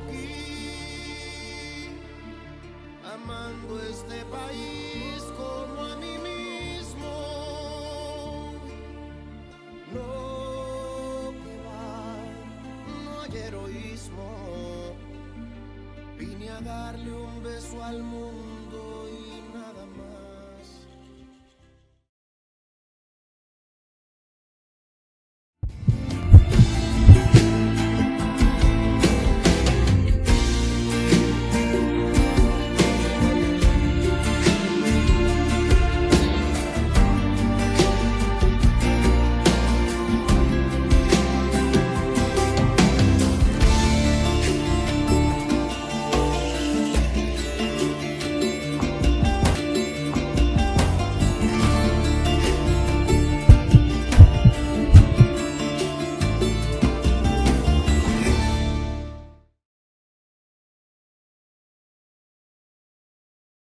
aquí, amando este país como a mí mismo. No, que va, no hay heroísmo. Vine a darle un beso al mundo